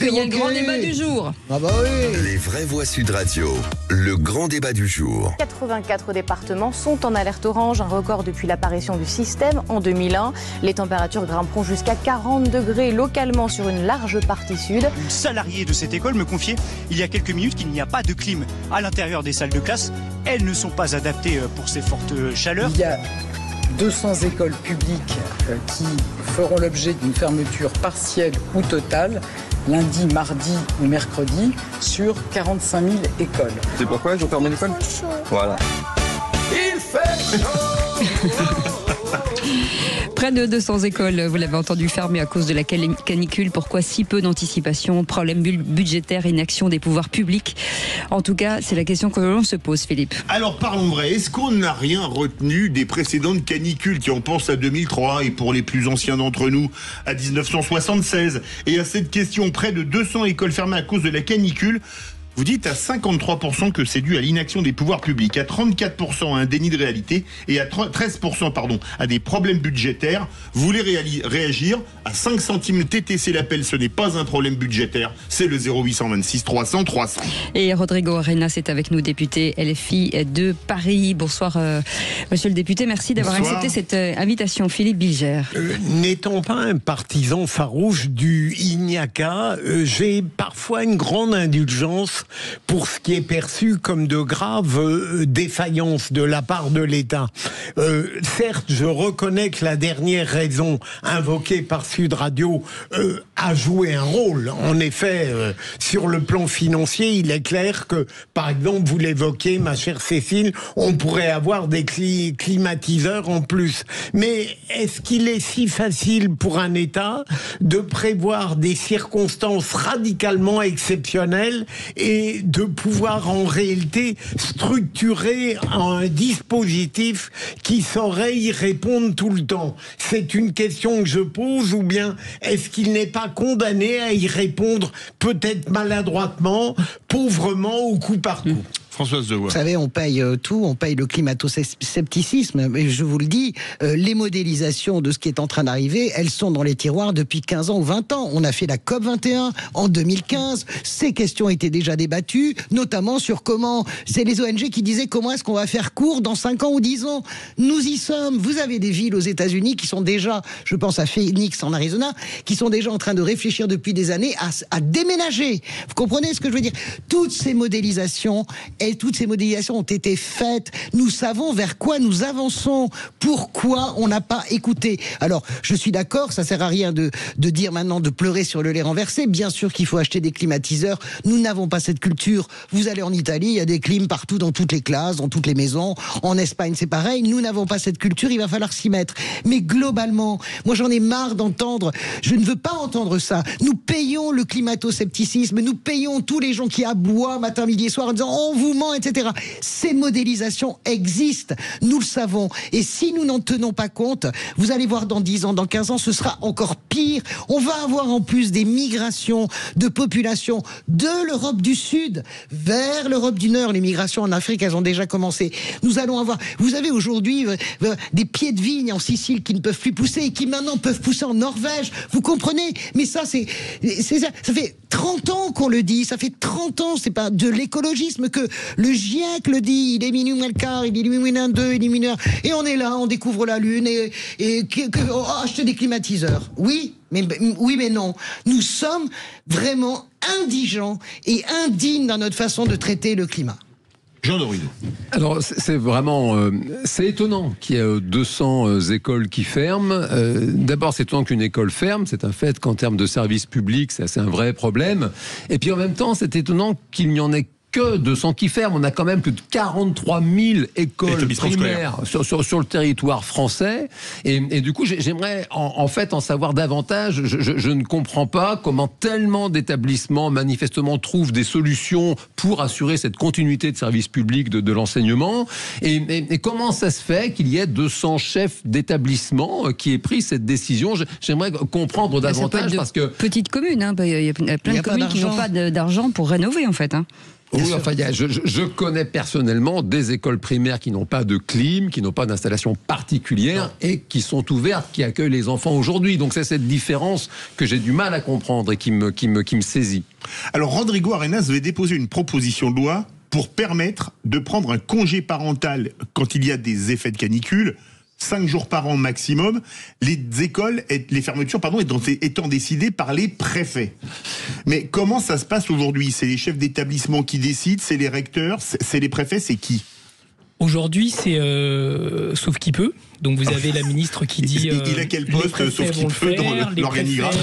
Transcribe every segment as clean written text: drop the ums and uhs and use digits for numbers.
qu'il y a le grand débat du jour. Ah bah oui. Les vraies voix Sud Radio, le grand débat du jour. 84 départements sont en alerte orange, un record depuis l'apparition du système en 2001. Les températures grimperont jusqu'à 40 degrés localement sur une large partie sud. Une salariée de cette école me confiait il y a quelques minutes qu'il n'y a pas de clim à l'intérieur des salles de classe. Elles ne sont pas adaptées pour ces fortes chaleurs. Il y a 200 écoles publiques qui feront l'objet d'une fermeture partielle ou totale lundi, mardi ou mercredi sur 45 000 écoles. C'est pourquoi ils ont fermé l'école ? Voilà. Il fait chaud. Près de 200 écoles, vous l'avez entendu, fermées à cause de la canicule. Pourquoi si peu d'anticipation? Problème budgétaire, inaction des pouvoirs publics. En tout cas, c'est la question que l'on se pose, Philippe. Alors parlons vrai, est-ce qu'on n'a rien retenu des précédentes canicules qui en pensent à 2003 et pour les plus anciens d'entre nous à 1976? Et à cette question, près de 200 écoles fermées à cause de la canicule. Vous dites à 53% que c'est dû à l'inaction des pouvoirs publics, à 34% à un déni de réalité et à 13% à des problèmes budgétaires. Vous voulez réagir à 5 centimes TTC l'appel, ce n'est pas un problème budgétaire, c'est le 0826 300 300. Et Rodrigo Arenas est avec nous, député LFI de Paris. Bonsoir monsieur le député, merci d'avoir accepté cette invitation. Philippe Bilger. N'étant pas un partisan farouche du Iñaka, j'ai parfois une grande indulgence pour ce qui est perçu comme de graves défaillances de la part de l'État. Certes, je reconnais que la dernière raison invoquée par Sud Radio a joué un rôle. En effet, sur le plan financier, il est clair que, par exemple, vous l'évoquez, ma chère Cécile, on pourrait avoir des climatiseurs en plus. Mais est-ce qu'il est si facile pour un État de prévoir des circonstances radicalement exceptionnelles et de pouvoir en réalité structurer un dispositif qui saurait y répondre tout le temps? C'est une question que je pose, ou bien est-ce qu'il n'est pas condamné à y répondre peut-être maladroitement, pauvrement ou coup par coup? Françoise Devoix. Vous savez, on paye tout, on paye le climato-scepticisme. Mais je vous le dis, les modélisations de ce qui est en train d'arriver, elles sont dans les tiroirs depuis 15 ans ou 20 ans. On a fait la COP 21 en 2015. Ces questions étaient déjà débattues, notamment sur comment, c'est les ONG qui disaient comment est-ce qu'on va faire court dans 5 ans ou 10 ans. Nous y sommes. Vous avez des villes aux États-Unis qui sont déjà, je pense à Phoenix en Arizona, qui sont déjà en train de réfléchir depuis des années à déménager. Vous comprenez ce que je veux dire? Toutes ces modélisations ont été faites. Nous savons vers quoi nous avançons. Pourquoi on n'a pas écouté? Alors, je suis d'accord, ça sert à rien de dire maintenant de pleurer sur le lait renversé. Bien sûr qu'il faut acheter des climatiseurs. Nous n'avons pas cette culture. Vous allez en Italie, il y a des clims partout dans toutes les classes, dans toutes les maisons. En Espagne, c'est pareil. Nous n'avons pas cette culture. Il va falloir s'y mettre. Mais globalement, moi j'en ai marre d'entendre. Je ne veux pas entendre ça. Nous payons le climato-scepticisme. Nous payons tous les gens qui aboient matin, midi et soir en disant on vous ment, etc. Ces modélisations existent, nous le savons. Et si nous n'en tenons pas compte, vous allez voir dans 10 ans, dans 15 ans, ce sera encore pire. On va avoir en plus des migrations de populations de l'Europe du Sud vers l'Europe du Nord. Les migrations en Afrique, elles ont déjà commencé. Nous allons avoir, vous avez aujourd'hui des pieds de vigne en Sicile qui ne peuvent plus pousser et qui maintenant peuvent pousser en Norvège. Vous comprenez? Mais ça, ça fait 30 ans qu'on le dit. Ça fait 30 ans, c'est pas de l'écologisme que le GIEC le dit, il est minuit moins le quart, il est minuit moins 2, il est minuit 1. Et on est là, on découvre la Lune et acheter des climatiseurs. Oui, mais non. Nous sommes vraiment indigents et indignes dans notre façon de traiter le climat. Jean Dorido. Alors c'est vraiment c'est étonnant qu'il y ait 200 écoles qui ferment. D'abord c'est étonnant qu'une école ferme, c'est un fait qu'en termes de services publics c'est un vrai problème. Et puis en même temps c'est étonnant qu'il n'y en ait que 200 qui ferment. On a quand même plus de 43 000 écoles primaires sur le territoire français. Et du coup, j'aimerais en fait en savoir davantage. Je ne comprends pas comment tellement d'établissements manifestement trouvent des solutions pour assurer cette continuité de service public de l'enseignement. Et comment ça se fait qu'il y ait 200 chefs d'établissement qui aient pris cette décision? J'aimerais comprendre davantage parce que... Petites communes, hein. Il y a plein de communes qui n'ont pas d'argent pour rénover en fait. Hein. Oui, enfin, je connais personnellement des écoles primaires qui n'ont pas de clim, qui n'ont pas d'installation particulière et qui sont ouvertes, qui accueillent les enfants aujourd'hui. Donc c'est cette différence que j'ai du mal à comprendre et qui me saisit. Alors Rodrigo Arenas avait déposé une proposition de loi pour permettre de prendre un congé parental quand il y a des effets de canicule, 5 jours par an maximum, les fermetures étant décidées par les préfets. Mais comment ça se passe aujourd'hui? C'est les chefs d'établissement qui décident, c'est les recteurs, c'est les préfets, c'est qui? Aujourd'hui, c'est sauf qui peut. Donc vous avez la ministre qui dit... il a quel poste, sauf qui peut, dans l'organigramme?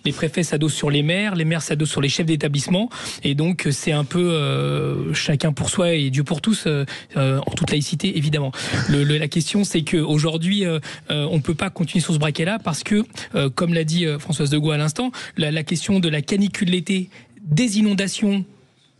Les préfets s'adossent sur les maires s'adossent sur les chefs d'établissement. Et donc c'est un peu chacun pour soi et Dieu pour tous, en toute laïcité, évidemment. La question, c'est qu'aujourd'hui, on ne peut pas continuer sur ce braquet-là parce que, comme l'a dit Françoise Degois à l'instant, la question de la canicule l'été, des inondations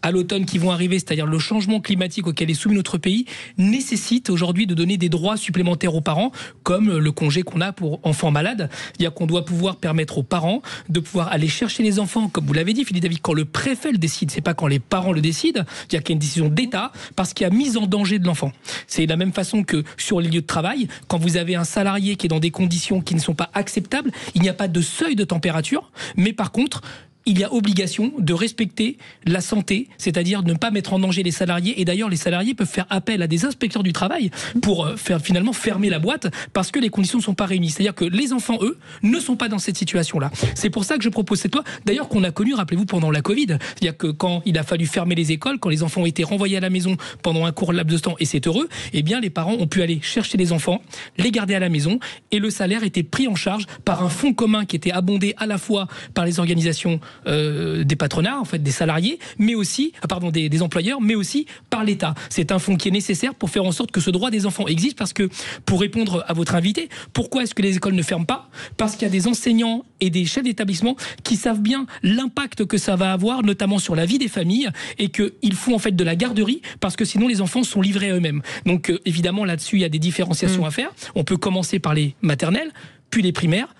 à l'automne qui vont arriver, c'est-à-dire le changement climatique auquel est soumis notre pays, nécessite aujourd'hui de donner des droits supplémentaires aux parents, comme le congé qu'on a pour enfants malades. C'est-à-dire qu'on doit pouvoir permettre aux parents de pouvoir aller chercher les enfants, comme vous l'avez dit, Philippe David, quand le préfet le décide, c'est pas quand les parents le décident, c'est-à-dire qu'il y a une décision d'État, parce qu'il y a mise en danger de l'enfant. C'est de la même façon que sur les lieux de travail, quand vous avez un salarié qui est dans des conditions qui ne sont pas acceptables, il n'y a pas de seuil de température, mais par contre, il y a obligation de respecter la santé, c'est-à-dire de ne pas mettre en danger les salariés. Et d'ailleurs, les salariés peuvent faire appel à des inspecteurs du travail pour finalement fermer la boîte parce que les conditions ne sont pas réunies. C'est-à-dire que les enfants, eux, ne sont pas dans cette situation-là. C'est pour ça que je propose cette loi, d'ailleurs qu'on a connue, rappelez-vous, pendant la Covid. C'est-à-dire que quand il a fallu fermer les écoles, quand les enfants ont été renvoyés à la maison pendant un court laps de temps, et c'est heureux, eh bien les parents ont pu aller chercher les enfants, les garder à la maison, et le salaire était pris en charge par un fonds commun qui était abondé à la fois par les organisations des patronats, en fait, des salariés, mais aussi, des employeurs, mais aussi par l'État. C'est un fonds qui est nécessaire pour faire en sorte que ce droit des enfants existe, parce que, pour répondre à votre invité, pourquoi est-ce que les écoles ne ferment pas? Parce qu'il y a des enseignants et des chefs d'établissement qui savent bien l'impact que ça va avoir, notamment sur la vie des familles, et qu'il faut en fait de la garderie, parce que sinon les enfants sont livrés à eux-mêmes. Donc évidemment, là-dessus, il y a des différenciations à faire. On peut commencer par les maternelles, puis les primaires,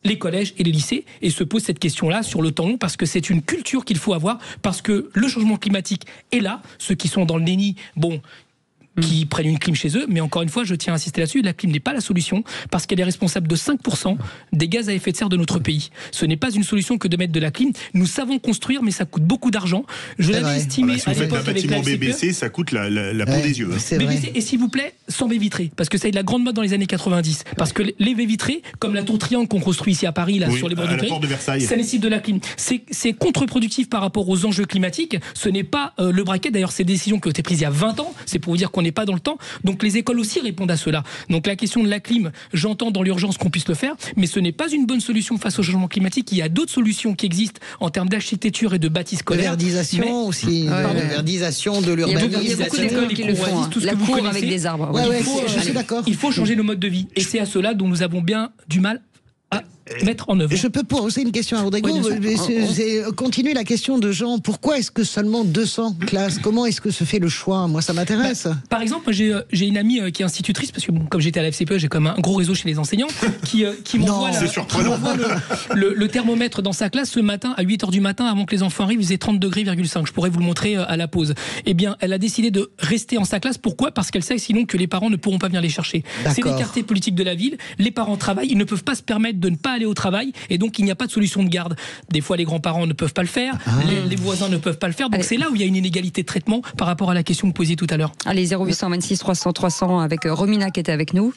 les collèges et les lycées, et se pose cette question-là sur le temps long, parce que c'est une culture qu'il faut avoir, parce que le changement climatique est là. Ceux qui sont dans le déni, qui prennent une clim chez eux, mais encore une fois, je tiens à insister là-dessus, la clim n'est pas la solution, parce qu'elle est responsable de 5% des gaz à effet de serre de notre pays. Ce n'est pas une solution que de mettre de la clim. Nous savons construire, mais ça coûte beaucoup d'argent. Je l'avais estimé si vous faites un bâtiment BBC, ça coûte la peau des yeux. BBC, et s'il vous plaît, sans baies vitrées, parce que ça a eu de la grande mode dans les années 90. Parce que les baies vitrées, comme la tour Triangle qu'on construit ici à Paris, là, sur les bords de Versailles, ça nécessite de la clim. C'est contre-productif par rapport aux enjeux climatiques. Ce n'est pas le braquet. D'ailleurs, ces décisions qui ont été prises il y a 20 ans, c'est pour vous dire qu'on n'est pas dans le temps. Donc les écoles aussi répondent à cela. Donc la question de la clim, j'entends dans l'urgence qu'on puisse le faire, mais ce n'est pas une bonne solution face au changement climatique. Il y a d'autres solutions qui existent en termes d'architecture et de bâtis scolaires. Verdisation aussi, verdisation de l'urbanisme. Il y a beaucoup d'écoles qui le font. La cour avec des arbres. Je suis d'accord. Il faut changer nos modes de vie. Et c'est à cela dont nous avons bien du mal à mettre en œuvre. Je peux poser une question à Rodrigo. Continue la question de Jean. Pourquoi est-ce que seulement 200 classes? Comment est-ce que se fait le choix? Moi, ça m'intéresse. Par exemple, j'ai une amie qui est institutrice, parce que comme j'étais à la FCPE, j'ai quand même un gros réseau chez les enseignants, qui m'envoie le thermomètre dans sa classe ce matin à 8h du matin, avant que les enfants arrivent, il faisait 30,5 degrés. Je pourrais vous le montrer à la pause. Eh bien, elle a décidé de rester en sa classe. Pourquoi? Parce qu'elle sait sinon que les parents ne pourront pas venir les chercher. C'est des quartiers politiques de la ville. Les parents travaillent, ils ne peuvent pas se permettre de ne pas aller au travail, et donc il n'y a pas de solution de garde. Des fois, les grands-parents ne peuvent pas le faire, les voisins ne peuvent pas le faire, donc c'est là où il y a une inégalité de traitement par rapport à la question que vous posiez tout à l'heure. Allez, 0826 300 300 avec Romina qui était avec nous.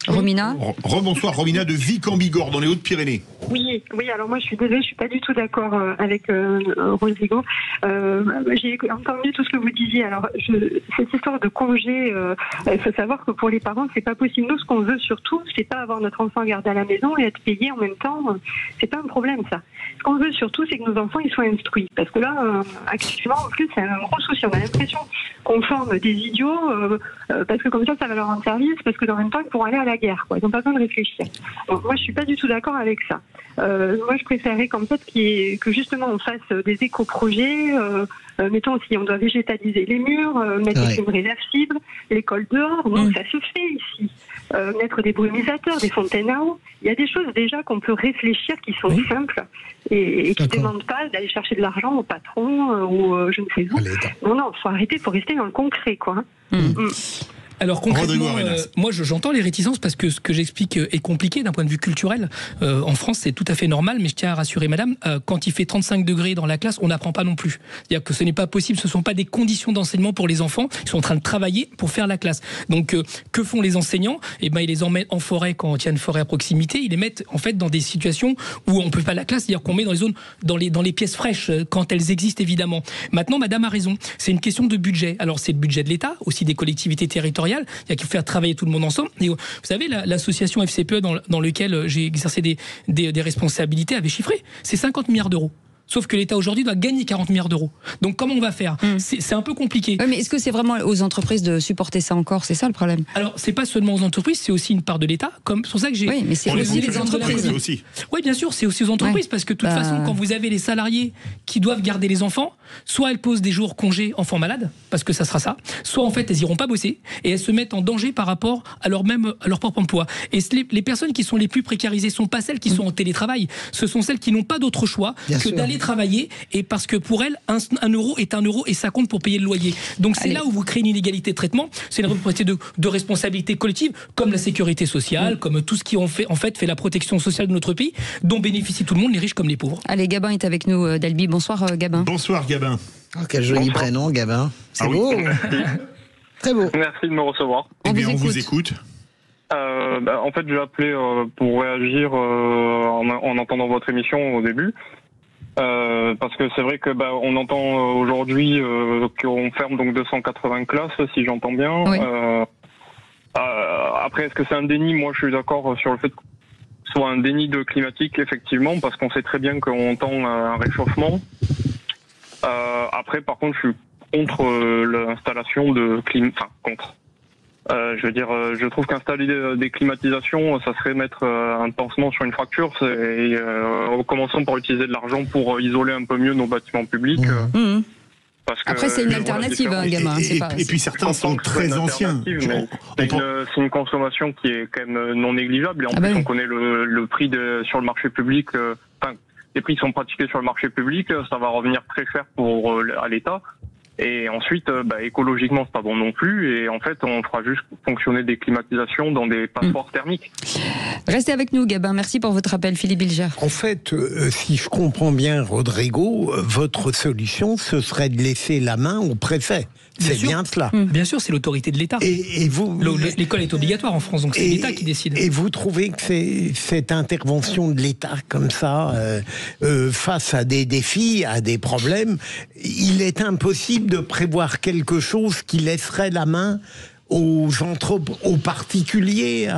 Romina. Rebonsoir, Romina de Vic en Bigorre, dans les Hautes-Pyrénées. Oui, alors moi je suis désolée, je suis pas du tout d'accord avec Rodrigo. J'ai entendu tout ce que vous disiez. Alors, cette histoire de congé, il faut savoir que pour les parents, c'est pas possible. Nous, ce qu'on veut surtout, c'est pas avoir notre enfant gardé à la maison et être payé en même temps. C'est pas un problème, ça. Ce qu'on veut surtout, c'est que nos enfants ils soient instruits. Parce que là, actuellement, en plus, c'est un gros souci. On a l'impression qu'on forme des idiots parce que comme ça va leur rendre service, parce que dans le même temps, ils pourront aller à la guerre, quoi. Ils n'ont pas besoin de réfléchir. Donc, moi, je suis pas du tout d'accord avec ça. Moi, je préférerais qu'en fait, que justement, on fasse des éco-projets. Mettons, si on doit végétaliser les murs, mettre des films réversibles, l'école dehors. Donc, ça se fait ici. mettre des brumisateurs, des fontaines à eau. Il y a des choses déjà qu'on peut réfléchir qui sont simples et qui ne demandent pas d'aller chercher de l'argent au patron ou je ne sais où. Non, il faut arrêter, il faut rester dans le concret, quoi. Alors concrètement, moi j'entends les réticences parce que ce que j'explique est compliqué d'un point de vue culturel. En France, c'est tout à fait normal, mais je tiens à rassurer madame, quand il fait 35 degrés dans la classe, on n'apprend pas non plus. C'est-à-dire que ce n'est pas possible, ce ne sont pas des conditions d'enseignement pour les enfants, ils sont en train de travailler pour faire la classe. Donc que font les enseignants ? Eh ben, ils les emmènent en forêt quand il y a une forêt à proximité, ils les mettent en fait dans des situations où on ne peut pas la classe, c'est-à-dire qu'on met dans les zones, dans les pièces fraîches, quand elles existent évidemment. Maintenant, madame a raison, c'est une question de budget. Alors c'est le budget de l'État, aussi des collectivités territoriales. Il y a qu'il faut faire travailler tout le monde ensemble. Et vous savez, l'association FCPE dans laquelle j'ai exercé des responsabilités avait chiffré, c'est 50 milliards d'euros. Sauf que l'État aujourd'hui doit gagner 40 milliards d'euros. Donc comment on va faire ? C'est un peu compliqué. Oui, mais est-ce que c'est vraiment aux entreprises de supporter ça encore ? C'est ça le problème ? Alors c'est pas seulement aux entreprises, c'est aussi une part de l'État. C'est pour ça que j'ai. Oui, mais c'est aussi les entreprises. Oui, bien sûr, c'est aussi aux entreprises parce que de toute façon, quand vous avez les salariés qui doivent garder les enfants, soit elles posent des jours congés enfants malades, parce que ça sera ça, soit en fait elles iront pas bosser et elles se mettent en danger par rapport à leur propre emploi. Et les personnes qui sont les plus précarisées sont pas celles qui sont en télétravail, ce sont celles qui n'ont pas d'autre choix que d'aller travailler, et parce que pour elles, un euro est un euro et ça compte pour payer le loyer. Donc c'est là où vous créez une inégalité de traitement, c'est une responsabilité de responsabilité collective, comme la sécurité sociale, comme tout ce qui fait la protection sociale de notre pays, dont bénéficie tout le monde, les riches comme les pauvres. Allez, Gabin est avec nous d'Albi. Bonsoir Gabin. Bonsoir Gabin. Oh, quel joli prénom, Gabin. C'est beau. Oui. Très beau. Merci de me recevoir. On vous écoute. En fait, j'ai appelé pour réagir en entendant votre émission au début. Parce que c'est vrai que on entend aujourd'hui qu'on ferme donc 280 classes, si j'entends bien. Oui. Après, est-ce que c'est un déni ? Moi, je suis d'accord sur le fait que ce soit un déni de climatique, effectivement, parce qu'on sait très bien qu'on tend à un réchauffement. Après, par contre, je suis contre l'installation de contre. Je trouve qu'installer des climatisations, ça serait mettre un pansement sur une fracture. Commençons par utiliser de l'argent pour isoler un peu mieux nos bâtiments publics. Parce que, après, c'est une alternative, gamin. Et puis certains sont très anciens. C'est une consommation qui est quand même non négligeable. Et en plus, on connaît le prix sur le marché public. Les prix qui sont pratiqués sur le marché public, ça va revenir très cher à l'État. Et ensuite, écologiquement, c'est pas bon non plus. Et en fait, on fera juste fonctionner des climatisations dans des passoires thermiques. Restez avec nous, Gabin. Merci pour votre appel, Philippe Bilger. En fait, si je comprends bien, Rodrigo, votre solution, ce serait de laisser la main au préfet. C'est bien cela. Bien sûr, c'est l'autorité de l'État. Et vous, l'école est obligatoire en France, donc c'est l'État qui décide. Et vous trouvez que cette intervention de l'État comme ça, face à des défis, à des problèmes, il est impossible de prévoir quelque chose qui laisserait la main aux particuliers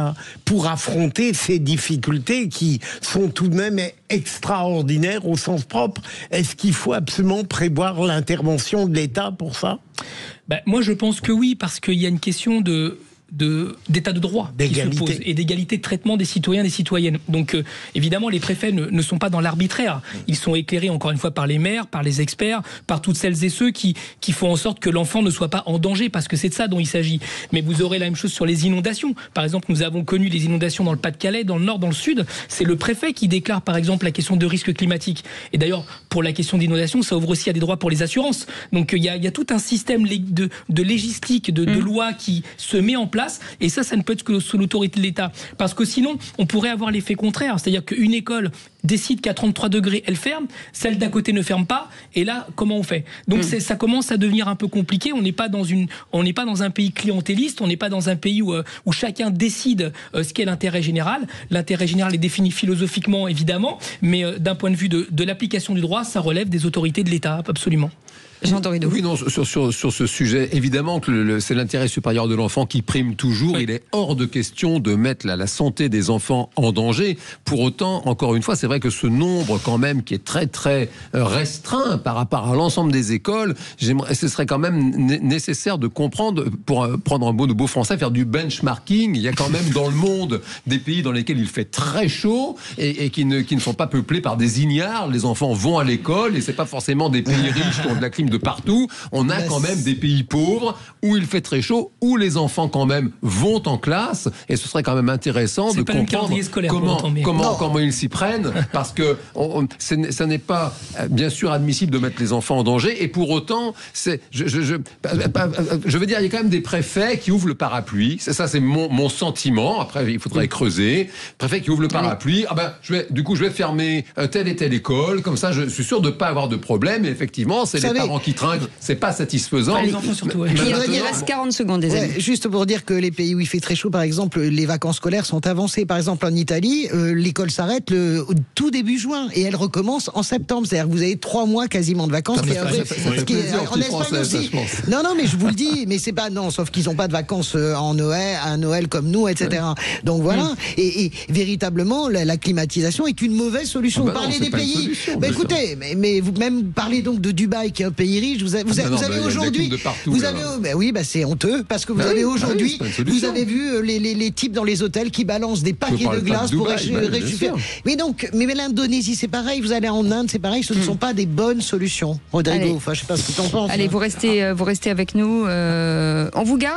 pour affronter ces difficultés qui sont tout de même extraordinaires au sens propre. Est-ce qu'il faut absolument prévoir l'intervention de l'État pour ça ? Moi, je pense que oui, parce qu'il y a une question d'état de droit qui se pose et d'égalité de traitement des citoyens et des citoyennes. Donc évidemment les préfets ne sont pas dans l'arbitraire, ils sont éclairés encore une fois par les maires, par les experts, par toutes celles et ceux qui font en sorte que l'enfant ne soit pas en danger, parce que c'est de ça dont il s'agit. Mais vous aurez la même chose sur les inondations. Par exemple, nous avons connu les inondations dans le Pas-de-Calais, dans le Nord, dans le Sud. C'est le préfet qui déclare par exemple la question de risque climatique. Et d'ailleurs pour la question d'inondation, ça ouvre aussi à des droits pour les assurances. Donc il y a tout un système de légistique, de loi qui se met en place. Et ça ne peut être que sous l'autorité de l'État. Parce que sinon, on pourrait avoir l'effet contraire. C'est-à-dire qu'une école décide qu'à 33 degrés, elle ferme, celle d'à côté ne ferme pas, et là, comment on fait ? Donc ça commence à devenir un peu compliqué. On n'est pas dans un pays clientéliste, on n'est pas dans un pays où chacun décide ce qu'est l'intérêt général. L'intérêt général est défini philosophiquement, évidemment, mais d'un point de vue de l'application du droit, ça relève des autorités de l'État, absolument. Jean Dorido. Oui, non, sur ce sujet, évidemment que c'est l'intérêt supérieur de l'enfant qui prime toujours. Oui. Il est hors de question de mettre la santé des enfants en danger. Pour autant, encore une fois, c'est vrai vrai que ce nombre quand même qui est très très restreint par rapport à l'ensemble des écoles, ce serait quand même nécessaire de comprendre, pour prendre un mot de beau français, faire du benchmarking. Il y a quand même dans le monde des pays dans lesquels il fait très chaud et qui ne sont pas peuplés par des ignares. Les enfants vont à l'école et c'est pas forcément des pays riches qui ont de la clim de partout. On a quand même des pays pauvres où il fait très chaud, où les enfants quand même vont en classe, et ce serait quand même intéressant de comprendre comment ils s'y prennent, parce que ça n'est pas bien sûr admissible de mettre les enfants en danger, et pour autant, je veux dire, il y a quand même des préfets qui ouvrent le parapluie. Ça c'est mon sentiment. Après, il faudrait creuser. Préfet qui ouvre le parapluie. Je vais fermer telle et telle école. Comme ça, je suis sûr de ne pas avoir de problème. Et effectivement, c'est les parents qui trinquent. C'est pas satisfaisant. Les enfants surtout. Il reste 40 secondes, des amis. Juste pour dire que les pays où il fait très chaud, par exemple, les vacances scolaires sont avancées. Par exemple, en Italie, l'école s'arrête le tout début juin et elle recommence en septembre. C'est-à-dire que vous avez 3 mois quasiment de vacances. En Espagne aussi. Non, mais je vous le dis, mais c'est pas sauf qu'ils n'ont pas de vacances à Noël comme nous, etc. Donc voilà. Et véritablement, la climatisation est une mauvaise solution. Vous parlez des pays. Écoutez, mais vous même parlez donc de Dubaï, qui est un pays riche. Vous avez aujourd'hui. C'est honteux parce que vous avez aujourd'hui. Vous avez vu les types dans les hôtels qui balancent des paquets de glace pour réchauffer. Mais l'Indonésie, c'est pareil. Vous allez en Inde, c'est pareil. Ce ne sont pas des bonnes solutions. Rodrigo, je sais pas ce que tu en penses. Allez, vous restez avec nous. On vous garde.